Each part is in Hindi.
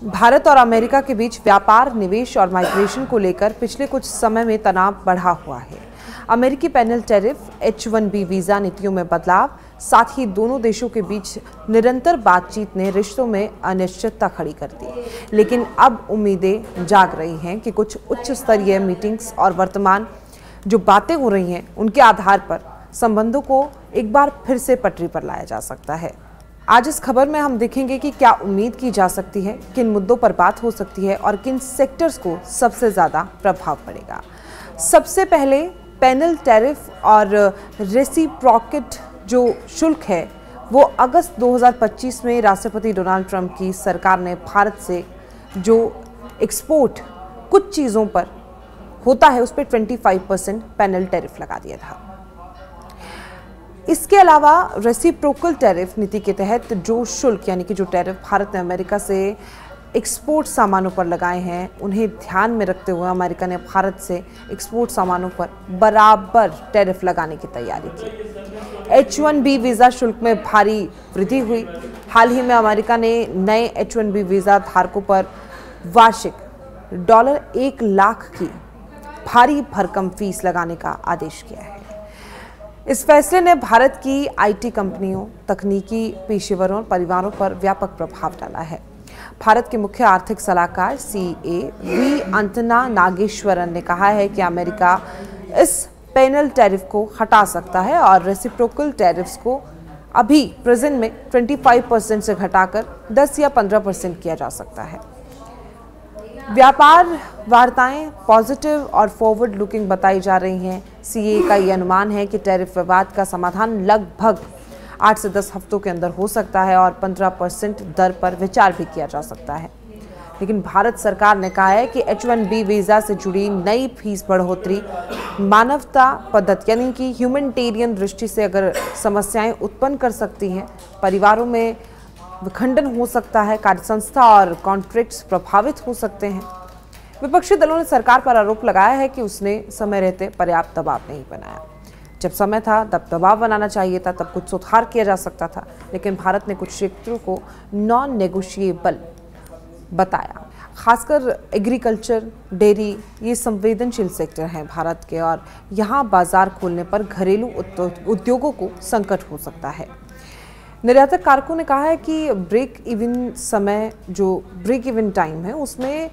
भारत और अमेरिका के बीच व्यापार, निवेश और माइग्रेशन को लेकर पिछले कुछ समय में तनाव बढ़ा हुआ है। अमेरिकी पैनल टैरिफ, H-1B वीजा नीतियों में बदलाव, साथ ही दोनों देशों के बीच निरंतर बातचीत ने रिश्तों में अनिश्चितता खड़ी कर दी। लेकिन अब उम्मीदें जाग रही हैं कि कुछ उच्च स्तरीय मीटिंग्स और वर्तमान जो बातें हो रही हैं उनके आधार पर संबंधों को एक बार फिर से पटरी पर लाया जा सकता है। आज इस खबर में हम देखेंगे कि क्या उम्मीद की जा सकती है, किन मुद्दों पर बात हो सकती है और किन सेक्टर्स को सबसे ज़्यादा प्रभाव पड़ेगा। सबसे पहले पैनल टैरिफ और रेसिप्रोकेट जो शुल्क है वो अगस्त 2025 में राष्ट्रपति डोनाल्ड ट्रंप की सरकार ने भारत से जो एक्सपोर्ट कुछ चीज़ों पर होता है उस पर 25% पैनल टैरिफ लगा दिया था। इसके अलावा रेसिप्रोकल टैरिफ नीति के तहत जो शुल्क यानी कि जो टैरिफ भारत ने अमेरिका से एक्सपोर्ट सामानों पर लगाए हैं उन्हें ध्यान में रखते हुए अमेरिका ने भारत से एक्सपोर्ट सामानों पर बराबर टैरिफ लगाने की तैयारी की। H-1B वीज़ा शुल्क में भारी वृद्धि हुई। हाल ही में अमेरिका ने नए H-1B वीज़ा धारकों पर वार्षिक $1 लाख की भारी भरकम फीस लगाने का आदेश किया है। इस फैसले ने भारत की IT कंपनियों, तकनीकी पेशेवरों और परिवारों पर व्यापक प्रभाव डाला है। भारत के मुख्य आर्थिक सलाहकार CA V अंतना नागेश्वरन ने कहा है कि अमेरिका इस पैनल टैरिफ को हटा सकता है और रेसिप्रोकल टैरिफ्स को अभी प्रेजेंट में 25% से घटाकर 10 या 15% किया जा सकता है। व्यापार वार्ताएं पॉजिटिव और फॉरवर्ड लुकिंग बताई जा रही हैं। CA का ये अनुमान है कि टैरिफ विवाद का समाधान लगभग 8 से 10 हफ्तों के अंदर हो सकता है और 15% दर पर विचार भी किया जा सकता है। लेकिन भारत सरकार ने कहा है कि H-1B वीज़ा से जुड़ी नई फीस बढ़ोतरी मानवता पद्धति यानी कि ह्यूमैनिटेरियन दृष्टि से अगर समस्याएं उत्पन्न कर सकती हैं, परिवारों में विखंडन हो सकता है, कार्यसंस्था और कॉन्ट्रैक्ट्स प्रभावित हो सकते हैं। विपक्षी दलों ने सरकार पर आरोप लगाया है कि उसने समय रहते पर्याप्त दबाव नहीं बनाया। जब समय था तब दबाव बनाना चाहिए था, तब कुछ सुधार किया जा सकता था, लेकिन भारत ने कुछ क्षेत्रों को नॉन नेगोशिएबल बताया। खासकर एग्रीकल्चर, डेयरी ये संवेदनशील सेक्टर हैं भारत के और यहाँ बाजार खोलने पर घरेलू उद्योगों को संकट हो सकता है। निर्यातक कारकों ने कहा है कि ब्रेक इवन टाइम है उसमें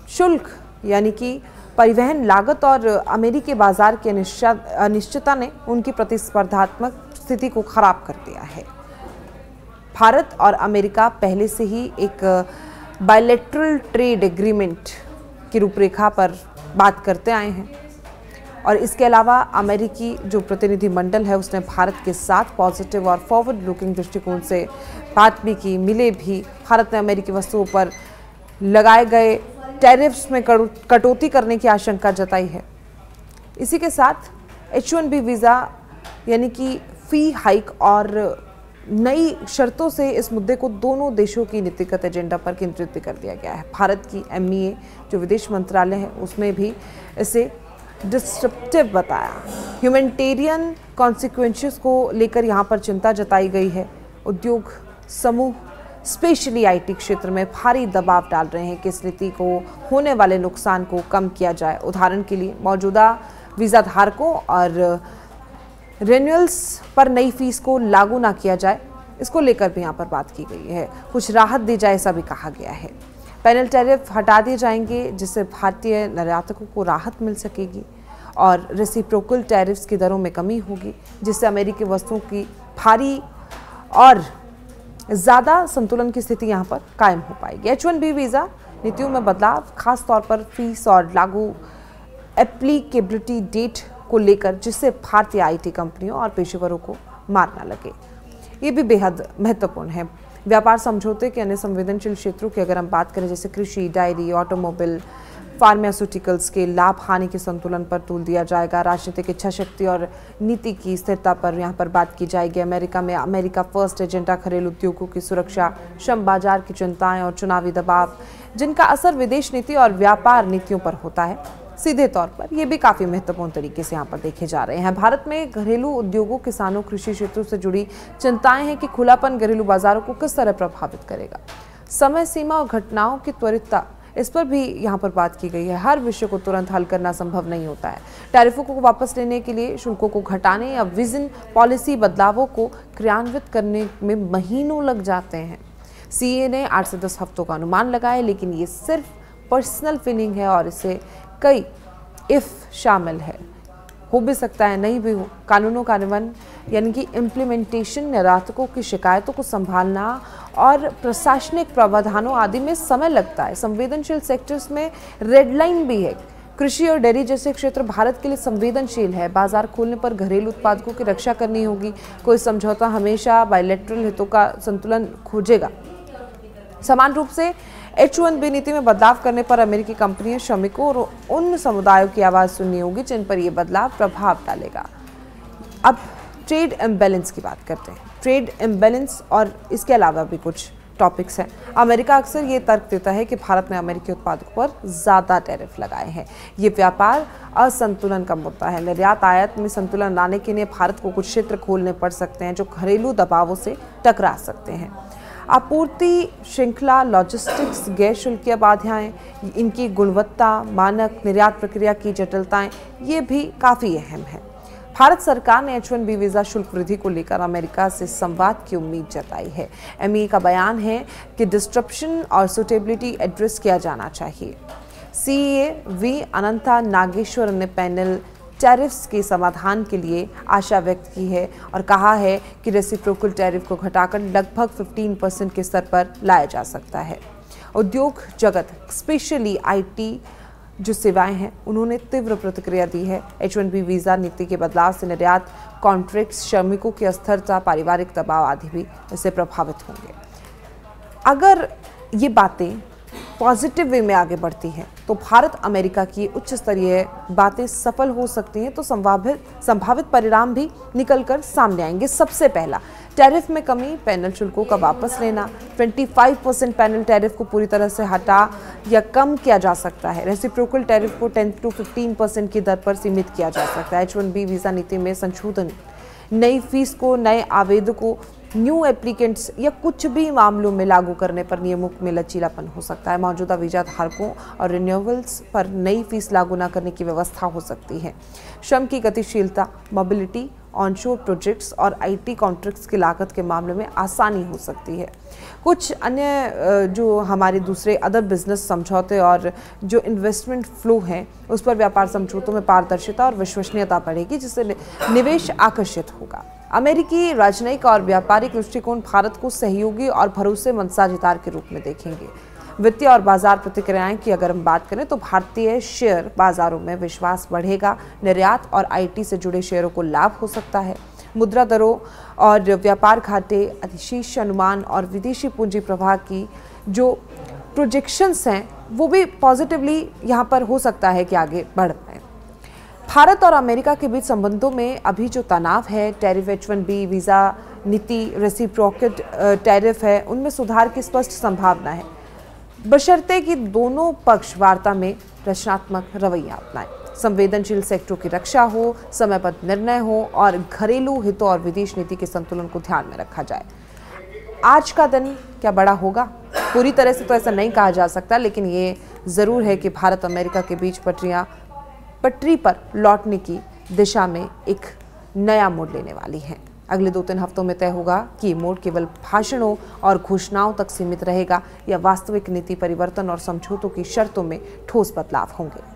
शुल्क यानी कि परिवहन लागत और अमेरिकी बाजार की अनिश्चितता ने उनकी प्रतिस्पर्धात्मक स्थिति को खराब कर दिया है। भारत और अमेरिका पहले से ही एक बायलैटरल ट्रेड एग्रीमेंट की रूपरेखा पर बात करते आए हैं और इसके अलावा अमेरिकी जो प्रतिनिधि मंडल है उसने भारत के साथ पॉजिटिव और फॉरवर्ड लुकिंग दृष्टिकोण से बात भी की, मिले भी। भारत ने अमेरिकी वस्तुओं पर लगाए गए टैरिफ्स में कटौती करने की आशंका जताई है। इसी के साथ H-1B वीज़ा यानी कि फी हाइक और नई शर्तों से इस मुद्दे को दोनों देशों की नीतिगत एजेंडा पर केंद्रित भी कर दिया गया है। भारत की MEA जो विदेश मंत्रालय है उसमें भी इसे डिस्ट्रप्टिव बताया। ह्यूमैनिटेरियन कॉन्सिक्वेंसेस को लेकर यहाँ पर चिंता जताई गई है। उद्योग समूह स्पेशली IT क्षेत्र में भारी दबाव डाल रहे हैं कि इस नीति को होने वाले नुकसान को कम किया जाए। उदाहरण के लिए मौजूदा वीज़ा धारकों और रेन्यूअल्स पर नई फीस को लागू ना किया जाए, इसको लेकर भी यहाँ पर बात की गई है। कुछ राहत दी जाए ऐसा भी कहा गया है। पैनल टैरिफ हटा दिए जाएंगे जिससे भारतीय निर्यातकों को राहत मिल सकेगी और रेसिप्रोकल टैरिफ्स की दरों में कमी होगी जिससे अमेरिकी वस्तुओं की भारी और ज़्यादा संतुलन की स्थिति यहाँ पर कायम हो पाएगी। H-1B वीज़ा नीतियों में बदलाव खास तौर पर फीस और लागू एप्लीकेबिलिटी डेट को लेकर जिससे भारतीय IT कंपनियों और पेशेवरों को मार न लगे, ये भी बेहद महत्वपूर्ण है। व्यापार समझौते के अन्य संवेदनशील क्षेत्रों की अगर हम बात करें जैसे कृषि, डायरी, ऑटोमोबाइल, फार्मास्यूटिकल्स के लाभ हानि के संतुलन पर तूल दिया जाएगा। राजनीतिक इच्छा शक्ति और नीति की स्थिरता पर यहाँ पर बात की जाएगी। अमेरिका में अमेरिका फर्स्ट एजेंडा, घरेलू उद्योगों की सुरक्षा, श्रम बाजार की चिंताएं और चुनावी दबाव जिनका असर विदेश नीति और व्यापार नीतियों पर होता है सीधे तौर पर, ये भी काफ़ी महत्वपूर्ण तरीके से यहाँ पर देखे जा रहे हैं। भारत में घरेलू उद्योगों, किसानों, कृषि क्षेत्रों से जुड़ी चिंताएं हैं कि खुलापन घरेलू बाजारों को किस तरह प्रभावित करेगा। समय सीमा और घटनाओं की त्वरितता, इस पर भी यहाँ पर बात की गई है। हर विषय को तुरंत हल करना संभव नहीं होता है। टैरिफों को वापस लेने के लिए शुल्कों को घटाने या विजन पॉलिसी बदलावों को क्रियान्वित करने में महीनों लग जाते हैं। सीए ने 8 से 10 हफ्तों का अनुमान लगाया, लेकिन ये सिर्फ पर्सनल फीलिंग है और इसे कई इफ शामिल है। हो भी सकता है, नहीं भी हो। कानूनों का कार्यान्वयन यानी कि इम्प्लीमेंटेशन, निर्यातकों की शिकायतों को संभालना और प्रशासनिक प्रावधानों आदि में समय लगता है। संवेदनशील सेक्टर्स में रेड लाइन भी है। कृषि और डेयरी जैसे क्षेत्र भारत के लिए संवेदनशील है। बाजार खोलने पर घरेलू उत्पादकों की रक्षा करनी होगी। कोई समझौता हमेशा बायलैटरल हितों का संतुलन खोजेगा। समान रूप से H-1B नीति में बदलाव करने पर अमेरिकी कंपनियों, श्रमिकों और उन समुदायों की आवाज़ सुननी होगी जिन पर यह बदलाव प्रभाव डालेगा। अब ट्रेड इम्बैलेंस की बात करते हैं। ट्रेड इम्बैलेंस और इसके अलावा भी कुछ टॉपिक्स हैं। अमेरिका अक्सर ये तर्क देता है कि भारत ने अमेरिकी उत्पादकों पर ज़्यादा टैरिफ लगाए हैं। ये व्यापार असंतुलन का मुद्दा है। निर्यात आयात में संतुलन लाने के लिए भारत को कुछ क्षेत्र खोलने पड़ सकते हैं जो घरेलू दबावों से टकरा सकते हैं। आपूर्ति श्रृंखला, लॉजिस्टिक्स, गैर शुल्कीय बाधाएं, इनकी गुणवत्ता, मानक, निर्यात प्रक्रिया की जटिलताएं, ये भी काफ़ी अहम है। भारत सरकार ने H-1B वीज़ा शुल्क वृद्धि को लेकर अमेरिका से संवाद की उम्मीद जताई है। MEA का बयान है कि डिस्ट्रप्शन और सुटेबिलिटी एड्रेस किया जाना चाहिए। CEA वी अनंता नागेश्वर ने पैनल टैरिफ्स के समाधान के लिए आशा व्यक्त की है और कहा है कि रेसिप्रोकल टैरिफ को घटाकर लगभग 15% के स्तर पर लाया जा सकता है। उद्योग जगत, स्पेशली IT जो सेवाएं हैं, उन्होंने तीव्र प्रतिक्रिया दी है। H-1B वीज़ा नीति के बदलाव से निर्यात, कॉन्ट्रैक्ट्स, श्रमिकों की अस्थिरता, पारिवारिक दबाव आदि भी इससे प्रभावित होंगे। अगर ये बातें पॉजिटिव वे में आगे बढ़ती हैं तो भारत अमेरिका की उच्च स्तरीय बातें सफल हो सकती हैं, तो संभावित परिणाम भी निकलकर सामने आएंगे। सबसे पहला, टैरिफ में कमी, पैनल शुल्कों का वापस लेना। 25% पैनल टैरिफ को पूरी तरह से हटा या कम किया जा सकता है। रेसिप्रोकल टैरिफ को 10 से 15% की दर पर सीमित किया जा सकता है। H-1B वीज़ा नीति में संशोधन, नई फीस को नए आवेदकों, न्यू एप्लीकेंट्स या कुछ भी मामलों में लागू करने पर नियमों में लचीलापन हो सकता है। मौजूदा वीजा धारकों और रिन्यूअल्स पर नई फीस लागू न करने की व्यवस्था हो सकती है। श्रम की गतिशीलता, मोबिलिटी, ऑनशोर प्रोजेक्ट्स और IT कॉन्ट्रैक्ट्स की लागत के मामले में आसानी हो सकती है। कुछ अन्य जो हमारे दूसरे अदर बिजनेस समझौते और जो इन्वेस्टमेंट फ्लो हैं, उस पर व्यापार समझौतों में पारदर्शिता और विश्वसनीयता बढ़ेगी, जिससे निवेश आकर्षित होगा। अमेरिकी राजनयिक और व्यापारिक दृष्टिकोण भारत को सहयोगी और भरोसेमंद साझेदार के रूप में देखेंगे। वित्तीय और बाजार प्रतिक्रियाएं की अगर हम बात करें तो भारतीय शेयर बाजारों में विश्वास बढ़ेगा। निर्यात और IT से जुड़े शेयरों को लाभ हो सकता है। मुद्रा दरों और व्यापार घाटे, अधिशेष अनुमान और विदेशी पूंजी प्रवाह की जो प्रोजेक्शंस हैं, वो भी पॉजिटिवली यहाँ पर हो सकता है कि आगे बढ़ पाए। भारत और अमेरिका के बीच संबंधों में अभी जो तनाव है, टैरिफ, H-1B वीज़ा नीति, रेसिप्रोकल टैरिफ है, उनमें सुधार की स्पष्ट संभावना है, बशर्ते कि दोनों पक्ष वार्ता में रचनात्मक रवैया अपनाएं। संवेदनशील सेक्टरों की रक्षा हो, समयबद्ध निर्णय हो और घरेलू हितों और विदेश नीति के संतुलन को ध्यान में रखा जाए। आज का दिन क्या बड़ा होगा? पूरी तरह से तो ऐसा नहीं कहा जा सकता, लेकिन ये ज़रूर है कि भारत अमेरिका के बीच पटरी पर लौटने की दिशा में एक नया मोड़ लेने वाली है। अगले 2-3 हफ्तों में तय होगा कि ये मोड़ केवल भाषणों और घोषणाओं तक सीमित रहेगा या वास्तविक नीति परिवर्तन और समझौतों की शर्तों में ठोस बदलाव होंगे।